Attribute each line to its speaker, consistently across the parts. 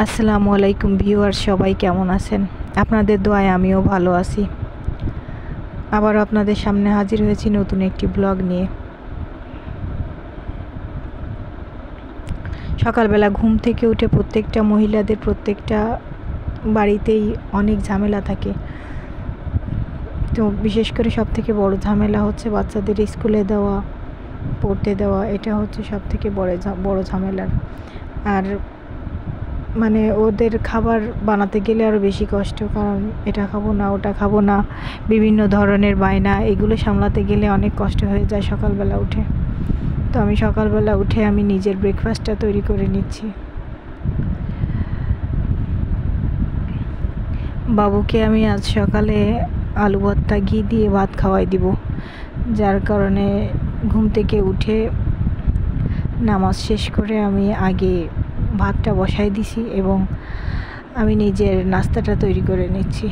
Speaker 1: আসসালামু আলাইকুম ভিউয়ার, সবাই কেমন আছেন? আপনাদের দোয়ায় আমিও ভালো আছি। আবার আপনাদের সামনে হাজির হয়েছি নতুন একটি ব্লগ নিয়ে। সকালবেলা ঘুম থেকে উঠে প্রত্যেকটা মহিলাদের প্রত্যেকটা বাড়িতেই অনেক ঝামেলা থাকে। তো বিশেষ করে সবথেকে বড় ঝামেলা হচ্ছে বাচ্চাদের স্কুলে দেওয়া, পড়তে দেওয়া। এটা হচ্ছে সবথেকে বড় ঝামেলার। আর মানে ওদের খাবার বানাতে গেলে আরও বেশি কষ্ট, কারণ এটা খাবো না, ওটা খাবো না, বিভিন্ন ধরনের বায়না, এগুলো সামলাতে গেলে অনেক কষ্ট হয়ে যায় সকালবেলা উঠে। তো আমি সকালবেলা উঠে আমি নিজের ব্রেকফাস্টটা তৈরি করে নিচ্ছি। বাবুকে আমি আজ সকালে আলু ভর্তা ঘি দিয়ে ভাত খাওয়াই দিব, যার কারণে ঘুম থেকে উঠে নামাজ শেষ করে আমি আগে ভাতটা বসাই দিছি এবং আমি নিজের নাস্তাটা তৈরি করে নিচ্ছি।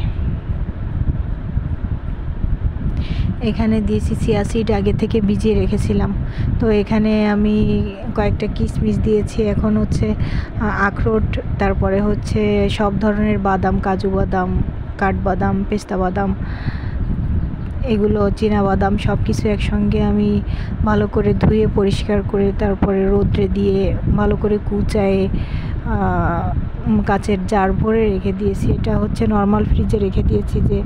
Speaker 1: এখানে দিয়েছি চিয়া সিড, আগে থেকে ভিজিয়ে রেখেছিলাম। তো এখানে আমি কয়েকটা কিশমিশ দিয়েছি, এখন হচ্ছে আখরোট, তারপরে হচ্ছে সব ধরনের বাদাম, কাজু বাদাম, কাঠবাদাম, পেস্তা বাদাম, এগুলো চীনা বাদাম, সব কিছু একসঙ্গে আমি ভালো করে ধুয়ে পরিষ্কার করে তারপরে রোদ্রে দিয়ে ভালো করে কুচায়ে কাচের জার ভরে রেখে দিয়েছি। এটা হচ্ছে নর্মাল ফ্রিজে রেখে দিয়েছি যে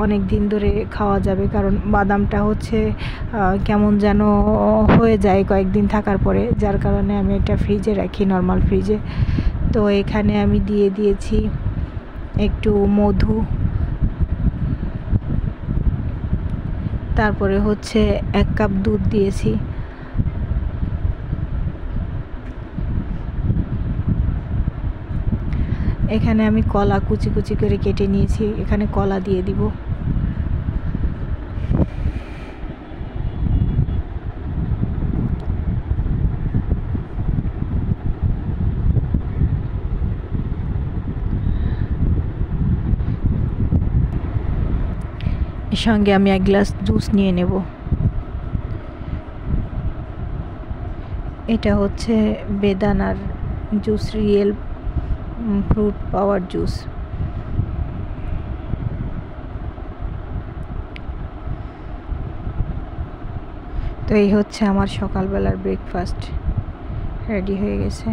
Speaker 1: অনেক দিন ধরে খাওয়া যাবে, কারণ বাদামটা হচ্ছে কেমন যেন হয়ে যায় কয়েকদিন থাকার পরে, যার কারণে আমি এটা ফ্রিজে রাখি, নর্মাল ফ্রিজে। তো এখানে আমি দিয়ে দিয়েছি একটু মধু, তারপরে হচ্ছে 1 কাপ দুধ দিয়েছি। এখানে আমি কলা কুচি কুচি করে কেটে নিয়েছি, এখানে কলা দিয়ে দিব। এর সঙ্গে আমি 1 গ্লাস জুস নিয়ে নেব। এটা হচ্ছে বেদানার জুস, রিয়েল ফ্রুট পাওয়ার জুস। তো এই হচ্ছে আমার সকালবেলার ব্রেকফাস্ট রেডি হয়ে গেছে।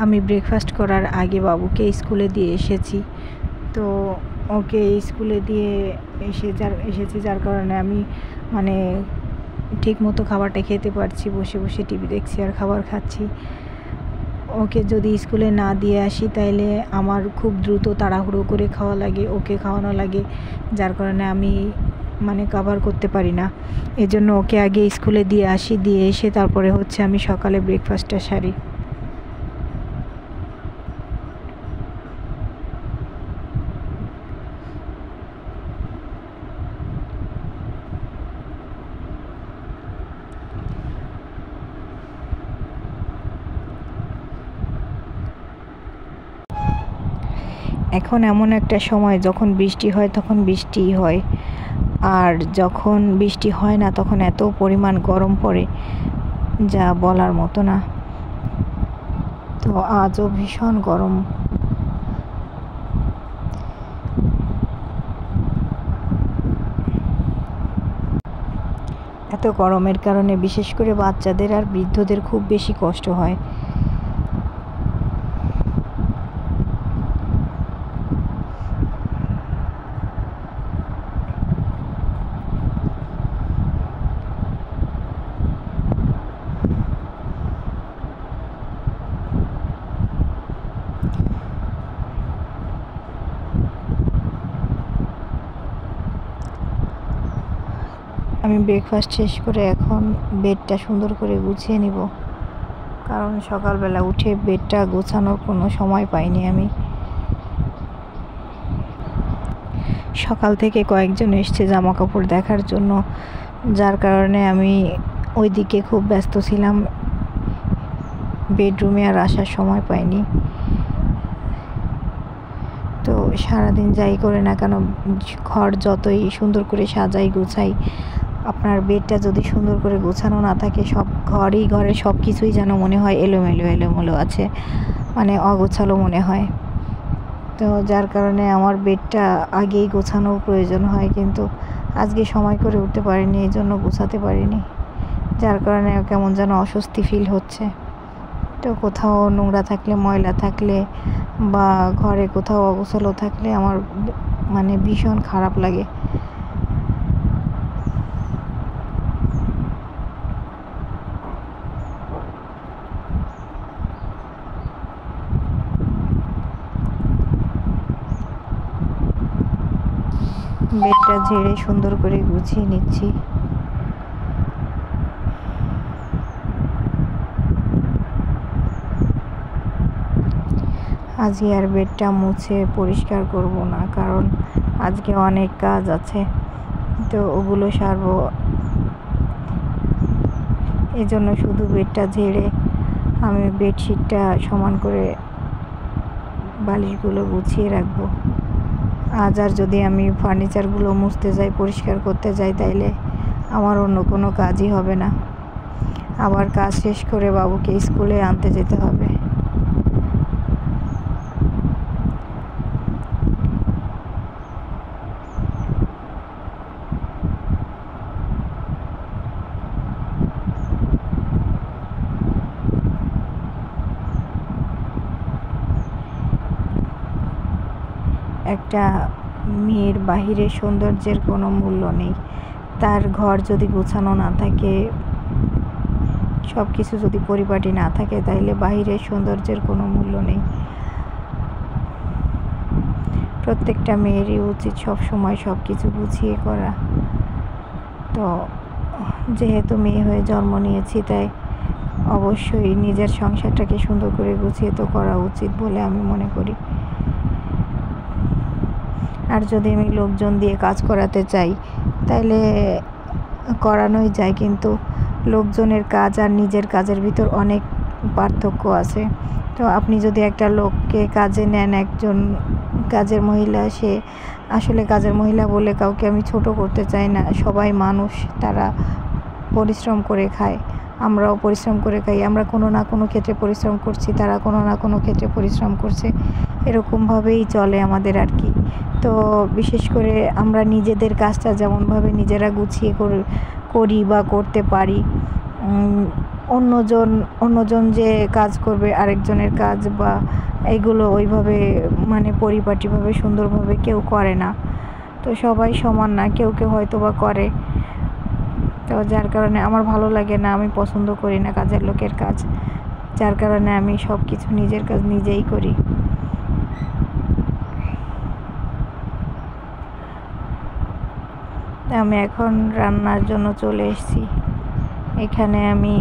Speaker 1: আমি ব্রেকফাস্ট করার আগে বাবুকে স্কুলে দিয়ে এসেছি। তো ওকে স্কুলে দিয়ে এসেছি, যার কারণে আমি মানে ঠিক মতো খাবারটা খেতে পারছি, বসে বসে টিভি দেখছি আর খাবার খাচ্ছি। ওকে যদি স্কুলে না দিয়ে আসি তাইলে আমার খুব দ্রুত তাড়াহুড়ো করে খাওয়া লাগে, ওকে খাওয়ানো লাগে, যার কারণে আমি মানে কভার করতে পারি না। এজন্য ওকে আগে স্কুলে দিয়ে আসি, দিয়ে এসে তারপরে হচ্ছে আমি সকালে ব্রেকফাস্টটা সারি। এখন এমন একটা সময়, যখন বৃষ্টি হয় তখন বৃষ্টিই হয়, আর যখন বৃষ্টি হয় না তখন এত পরিমাণ গরম পড়ে যা বলার মতো না। তো আজও ভীষণ গরম। এত গরমের কারণে বিশেষ করে বাচ্চাদের আর বৃদ্ধদের খুব বেশি কষ্ট হয়। আমি ব্রেকফাস্ট শেষ করে এখন বেডটা সুন্দর করে গুছিয়ে নিব, কারণ সকালবেলা উঠে বেডটা গোছানোর কোনো সময় পাইনি আমি। সকাল থেকে কয়েকজন এসছে জামা কাপড় দেখার জন্য, যার কারণে আমি ওইদিকে খুব ব্যস্ত ছিলাম, বেডরুমে আর আসার সময় পাইনি। তো সারাদিন যাই করে না কেন, ঘর যতই সুন্দর করে সাজাই গুছাই, আপনার বেডটা যদি সুন্দর করে গোছানো না থাকে, সব ঘরের সব কিছুই যেন মনে হয় এলোমেলো আছে, মানে অগোছালো মনে হয়। তো যার কারণে আমার বেডটা আগেই গোছানোর প্রয়োজন হয়, কিন্তু আজকে সময় করে উঠতে পারিনি, এই জন্য গোছাতে পারিনি, যার কারণে কেমন যেন অস্বস্তি ফিল হচ্ছে। তো কোথাও নোংরা থাকলে, ময়লা থাকলে বা ঘরে কোথাও অগোছালো থাকলে আমার মানে ভীষণ খারাপ লাগে। বেডটা ঝেড়ে সুন্দর করে গুছিয়ে নিচ্ছি। আজকে আর বেডটা মুছে পরিষ্কার করব না, কারণ আজকে অনেক কাজ আছে, তো ওগুলো সারবো। এই জন্য শুধু বেডটা ঝেড়ে আমি বেডশিটটা সমান করে বালিশগুলো গুছিয়ে রাখবো। আজ আর যদি আমি ফার্নিচারগুলো মুছতে যাই, পরিষ্কার করতে যাই, তাইলে আমার অন্য কোনো কাজই হবে না। আবার কাজ শেষ করে বাবুকে স্কুলে আনতে যেতে হবে। একটা মেয়ের বাহিরের সৌন্দর্যের কোনো মূল্য নেই। তার ঘর যদি গোছানো না থাকে, সব কিছু যদি পরিপাটি না থাকে, তাইলে বাহিরের সৌন্দর্যের কোনো মূল্য নেই। প্রত্যেকটা মেয়েরই উচিত সব সময় সব কিছু গুছিয়ে করা। তো যেহেতু মেয়ে হয়ে জন্ম নিয়েছি, তাই অবশ্যই নিজের সংসারটাকে সুন্দর করে গুছিয়ে তো করা উচিত বলে আমি মনে করি। আর যদি আমি লোকজন দিয়ে কাজ করাতে চাই, তাইলে করানোই যায়, কিন্তু লোকজনের কাজ আর নিজের কাজের ভিতর অনেক পার্থক্য আছে। তো আপনি যদি একটা লোককে কাজে নেন, একজন কাজের মহিলা, সে আসলে কাজের মহিলা বলে কাউকে আমি ছোট করতে চাই না, সবাই মানুষ, তারা পরিশ্রম করে খায়, আমরাও পরিশ্রম করে খাই, আমরা কোনো না কোনো ক্ষেত্রে পরিশ্রম করছি, তারা কোনো না কোনো ক্ষেত্রে পরিশ্রম করছে, এরকমভাবেই চলে আমাদের আর কি। তো বিশেষ করে আমরা নিজেদের কাজটা যেমনভাবে নিজেরা গুছিয়ে করি বা করতে পারি, অন্যজন যে কাজ করবে আরেকজনের কাজ বা এগুলো ওইভাবে মানে পরিপাটিভাবে সুন্দরভাবে কেউ করে না। তো সবাই সমান না, কেউ হয়তো বা করে। তো যার কারণে আমার ভালো লাগে না, আমি পছন্দ করি না কাজের লোকের কাজ, যার কারণে আমি সব কিছু নিজের কাজ নিজেই করি। আমি এখন রান্নার জন্য চলে এসেছি। এখানে আমি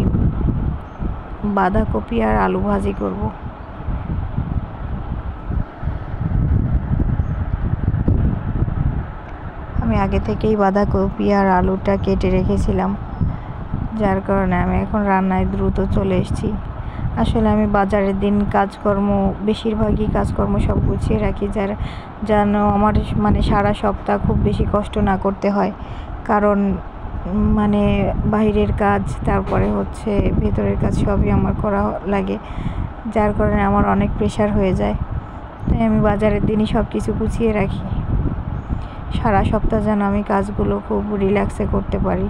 Speaker 1: বাঁধাকপি আর আলু ভাজি করব। আমি আগে থেকেই বাঁধাকপি আর আলুটা কেটে রেখেছিলাম, যার কারণে আমি এখন রান্নায় দ্রুত চলে এসেছি। আসলে আমি বাজারের দিন বেশিরভাগই কাজকর্ম সব গুছিয়ে রাখি, যেন আমার মানে সারা সপ্তাহ খুব বেশি কষ্ট না করতে হয়, কারণ মানে বাইরের কাজ, তারপরে হচ্ছে ভেতরের কাজ, সবই আমার করা লাগে, যার কারণে আমার অনেক প্রেশার হয়ে যায়। তাই আমি বাজারের দিনই সব কিছু গুছিয়ে রাখি, সারা সপ্তাহ যেন আমি কাজগুলো খুব রিল্যাক্সে করতে পারি।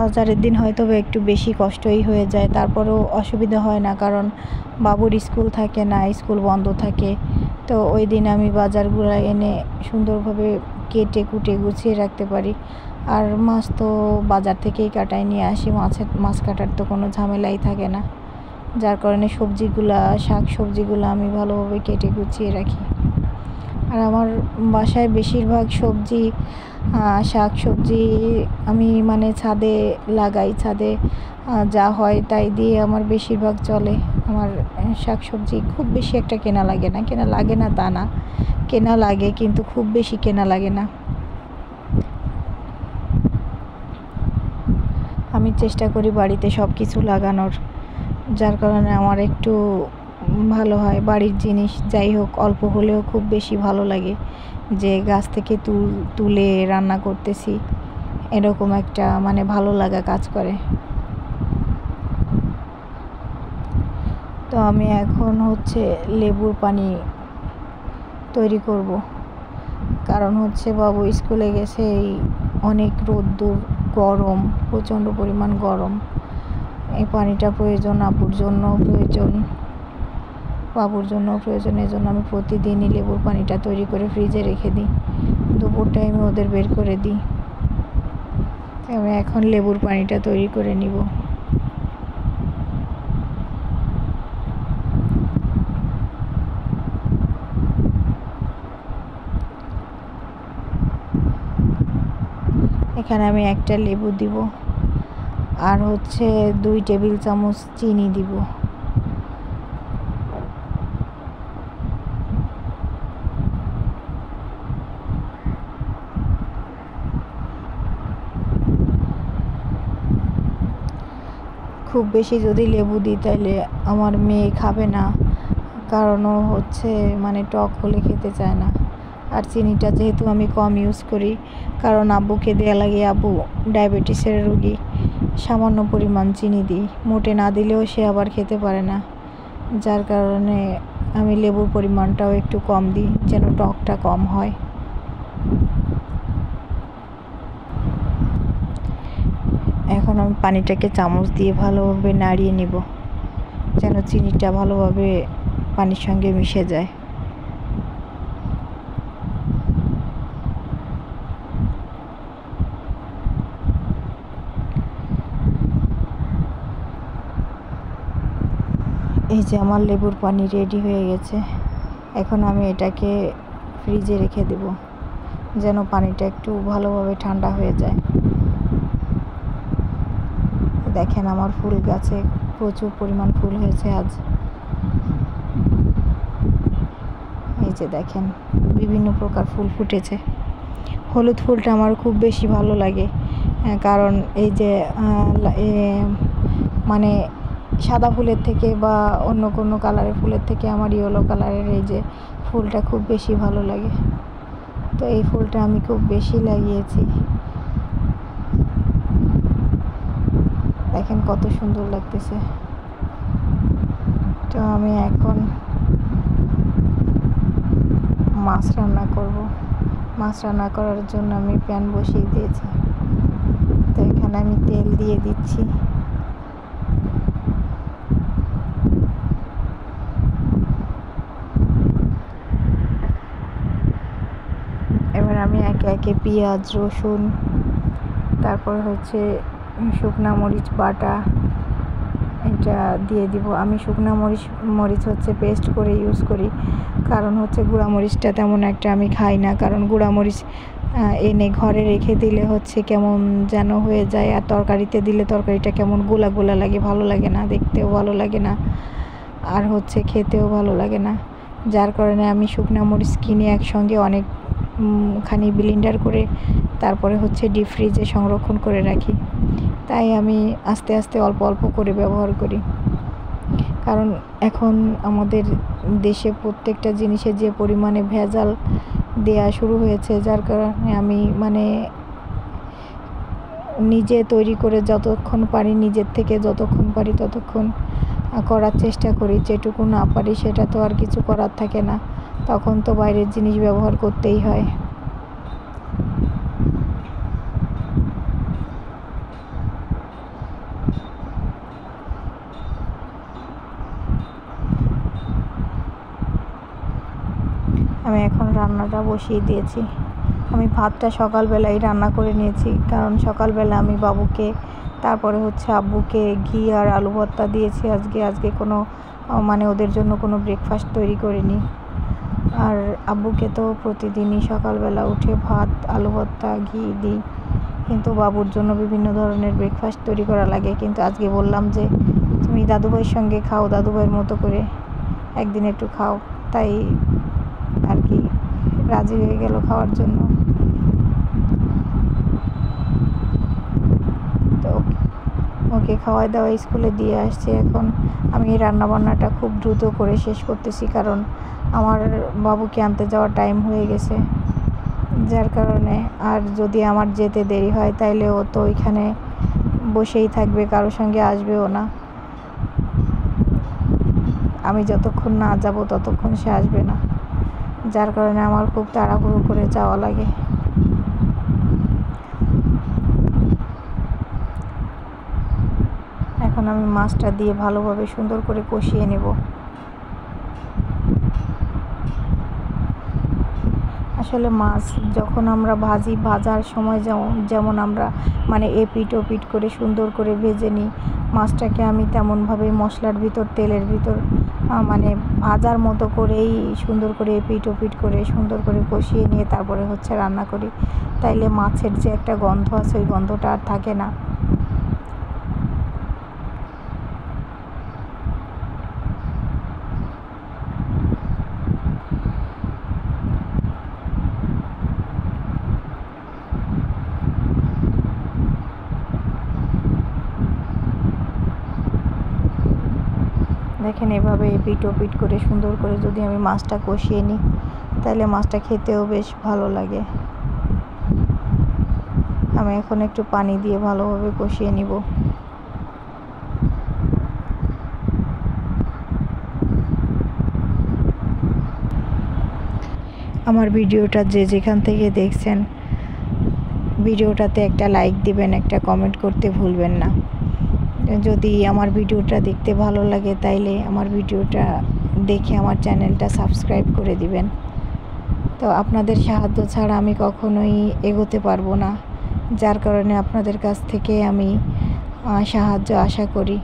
Speaker 1: বাজারের দিন হয়তো একটু বেশি কষ্টই হয়ে যায়, তারপরেও অসুবিধা হয় না, কারণ বাবুর স্কুল থাকে না, স্কুল বন্ধ থাকে। তো ওই দিন আমি বাজারগুলো এনে সুন্দরভাবে কেটে কুটে গুছিয়ে রাখতে পারি। আর মাছ তো বাজার থেকেই কাটায় নিয়ে আসি, মাছ কাটার তো কোনো ঝামেলাই থাকে না, যার কারণে শাক সবজিগুলো আমি ভালোভাবে কেটে গুছিয়ে রাখি। আর আমার বাসায় বেশিরভাগ সবজি, শাক সবজি আমি মানে ছাদে লাগাই। ছাদে যা হয় তাই দিয়ে আমার বেশিরভাগ চলে। আমার শাক সবজি খুব বেশি একটা কেনা লাগে না। কেনা লাগে না তা না, কেনা লাগে, কিন্তু খুব বেশি কেনা লাগে না। আমি চেষ্টা করি বাড়িতে সব কিছু লাগানোর, যার কারণে আমার একটু ভালো হয়। বাড়ির জিনিস যাই হোক অল্প হলেও খুব বেশি ভালো লাগে, যে গাছ থেকে তুলে রান্না করতেছি, এরকম একটা মানে ভালো লাগা কাজ করে। তো আমি এখন হচ্ছে লেবুর পানি তৈরি করব, কারণ হচ্ছে বাবু স্কুলে গেছে, এই অনেক রোদ্দুর, গরম, প্রচণ্ড পরিমাণ গরম। এই পানিটা প্রয়োজন, আব্বুর জন্য প্রয়োজন, বাবুর জন্য প্রয়োজন। এই জন্য আমি প্রতিদিনই লেবুর পানিটা তৈরি করে ফ্রিজে রেখে দিই। দুপুর টাইমে ওদের বের করে দিই। আমি এখন লেবুর পানিটা তৈরি করে নিব। এখানে আমি একটা লেবু দিব, আর হচ্ছে 2 টেবিল চামচ চিনি দিব। খুব বেশি যদি লেবু দিই তাহলে আমার মেয়ে খাবে না, কারণ ও হচ্ছে মানে টক হলে খেতে চায় না। আর চিনিটা যেহেতু আমি কম ইউজ করি, কারণ আব্বুকে দেয়া লাগে, আব্বু ডায়াবেটিসের রোগী, সামান্য পরিমাণ চিনি দিই। মোটে না দিলেও সে আবার খেতে পারে না, যার কারণে আমি লেবুর পরিমাণটাও একটু কম দিই, যেন টকটা কম হয়। এখন আমি পানিটাকে চামচ দিয়ে ভালোভাবে নাড়িয়ে নিব, যেন চিনিটা ভালোভাবে পানির সঙ্গে মিশে যায়। এই যে আমার লেবুর পানি রেডি হয়ে গেছে। এখন আমি এটাকে ফ্রিজে রেখে দেব, যেন পানিটা একটু ভালোভাবে ঠান্ডা হয়ে যায়। দেখেন আমার ফুল গাছে প্রচুর পরিমাণ ফুল হয়েছে আজ। এই যে দেখেন বিভিন্ন প্রকার ফুল ফুটেছে। হলুদ ফুলটা আমার খুব বেশি ভালো লাগে, কারণ এই যে মানে সাদা ফুলের থেকে বা অন্য কোনো কালারের ফুলের থেকে আমার ইয়েলো কালারের এই যে ফুলটা খুব বেশি ভালো লাগে। তো এই ফুলটা আমি খুব বেশি লাগিয়েছি। দেখেন কত সুন্দর লাগতেছে। তো আমি এখন মাছ রান্না করব। মাছ রান্না করার জন্য আমি প্যান বসিয়ে দিয়েছি। তো এখানে আমি তেল দিয়ে দিচ্ছি। এবার আমি একে একে পেঁয়াজ, রসুন, তারপর হচ্ছে শুকনা মরিচ বাটা এটা দিয়ে দিব। আমি শুকনা মরিচ হচ্ছে পেস্ট করে ইউজ করি, কারণ হচ্ছে গুঁড়া মরিচটা তেমন একটা আমি খাই না, কারণ গুঁড়া মরিচ এনে ঘরে রেখে দিলে হচ্ছে কেমন যেন হয়ে যায়, আর তরকারিতে দিলে তরকারিটা কেমন গোলা গোলা লাগে, ভালো লাগে না, দেখতেও ভালো লাগে না, আর হচ্ছে খেতেও ভালো লাগে না। যার কারণে আমি শুকনা মরিচ কিনে একসঙ্গে অনেকখানি ব্লেন্ডার করে তারপরে হচ্ছে ডিপ ফ্রিজে সংরক্ষণ করে রাখি। তাই আমি আস্তে আস্তে অল্প অল্প করে ব্যবহার করি, কারণ এখন আমাদের দেশে প্রত্যেকটা জিনিসে যে পরিমাণে ভেজাল দেয়া শুরু হয়েছে, যার কারণে আমি মানে নিজে তৈরি করে যতক্ষণ পারি, নিজের থেকে যতক্ষণ পারি ততক্ষণ করার চেষ্টা করি। যেটুকু না পারি সেটা তো আর কিছু করার থাকে না, তখন তো বাইরের জিনিস ব্যবহার করতেই হয়। আমি এখন রান্নাটা বসিয়ে দিয়েছি। আমি ভাতটা সকালবেলাই রান্না করে নিয়েছি, কারণ সকালবেলা আমি বাবুকে তারপরে হচ্ছে আব্বুকে ঘি আর আলু ভর্তা দিয়েছি। আজকে কোনো মানে ওদের জন্য কোনো ব্রেকফাস্ট তৈরি করিনি। আর আব্বুকে তো প্রতিদিনই সকালবেলা উঠে ভাত, আলু ভর্তা, ঘি দিই, কিন্তু বাবুর জন্য বিভিন্ন ধরনের ব্রেকফাস্ট তৈরি করা লাগে। কিন্তু আজকে বললাম যে তুমি দাদুভাইয়ের সঙ্গে খাও, দাদুভাইয়ের মতো করে একদিন একটু খাও, তাই আর কি রাজি হয়ে গেল খাওয়ার জন্য। তো ওকে খাওয়াই দাওয়া স্কুলে দিয়ে আসছে। এখন আমি এই রান্নাবান্নাটা খুব দ্রুত করে শেষ করতেছি, কারণ আমার বাবুকে আনতে যাওয়ার টাইম হয়ে গেছে, যার কারণে আর যদি আমার যেতে দেরি হয় তাইলে ও তো ওইখানে বসেই থাকবে, কারোর সঙ্গে আসবেও না। আমি যতক্ষণ না যাব ততক্ষণ সে আসবে না, যার কারণে আমার খুব তাড়াহুড়ো করে যাওয়া লাগে। এখন আমি মাছটা দিয়ে ভালোভাবে সুন্দর করে কষিয়ে নেব। আসলে মাছ যখন আমরা ভাজার সময় যেমন আমরা মানে এপিট ওপিট করে সুন্দর করে ভেজে নিই, মাছটাকে আমি তেমনভাবে মশলার ভিতর, তেলের ভিতর মানে ভাজার মতো করেই সুন্দর করে এপিট ওপিট করে সুন্দর করে কষিয়ে নিয়ে তারপরে হচ্ছে রান্না করি। তাইলে মাছের যে একটা গন্ধ আছে ওই গন্ধটা আর থাকে না। দেখেন এভাবে এপিট ওপিট করে সুন্দর করে যদি আমি মাছটা কষিয়ে নিই তাহলে মাছটা খেতেও বেশ ভালো লাগে। আমি এখন একটু পানি দিয়ে ভালোভাবে কষিয়ে নিব। আমার ভিডিওটা যে যেখান থেকে দেখছেন, ভিডিওটাতে একটা লাইক দিবেন, একটা কমেন্ট করতে ভুলবেন না। যদি আমার ভিডিওটা দেখতে ভালো লাগে তাইলে আমার ভিডিওটা দেখে আমার চ্যানেলটা সাবস্ক্রাইব করে দিবেন। তো আপনাদের সাহায্য ছাড়া আমি কখনোই এগোতে পারবো না, যার কারণে আপনাদের কাছ থেকে আমি সাহায্য আশা করি।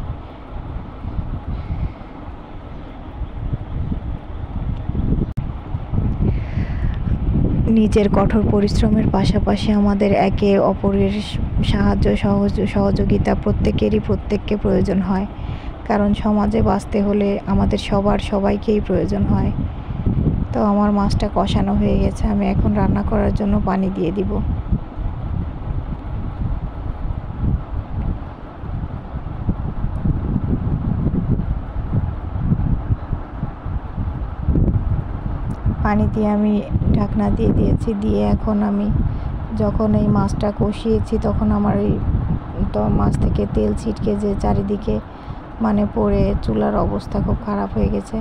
Speaker 1: নিজের কঠোর পরিশ্রমের পাশাপাশি আমাদের একে অপরের সাহায্য সহযোগিতা প্রত্যেককে প্রয়োজন হয়, কারণ সমাজে বাঁচতে হলে আমাদের সবাইকেই প্রয়োজন হয়। তো আমার মাছটা কষানো হয়ে গেছে, আমি এখন রান্না করার জন্য পানি দিয়ে দিব। পানি দিয়ে আমি ঢাকনা দিয়ে দিয়েছি, দিয়ে এখন আমি যখন এই মাছটা কষিয়েছি তখন আমার এই তো মাছ থেকে তেল ছিটকে যে চারিদিকে মানে পড়ে চুলার অবস্থা খুব খারাপ হয়ে গেছে।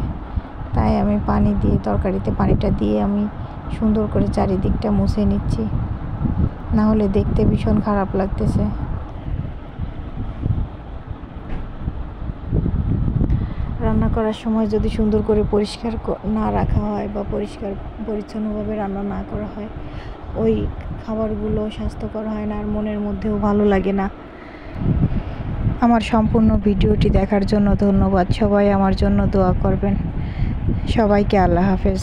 Speaker 1: তাই আমি পানি দিয়ে তরকারিতে পানিটা দিয়ে আমি সুন্দর করে চারিদিকটা মুছে নিচ্ছি, না হলে দেখতে ভীষণ খারাপ লাগতেছে। রান্না করার সময় যদি সুন্দর করে পরিষ্কার না রাখা হয় বা পরিষ্কার পরিচ্ছন্নভাবে রান্না না করা হয়, ওই খাবারগুলো স্বাস্থ্যকর হয় না আর মনের মধ্যেও ভালো লাগে না। আমার সম্পূর্ণ ভিডিওটি দেখার জন্য ধন্যবাদ। সবাই আমার জন্য দোয়া করবেন। সবাইকে আল্লাহ হাফেজ।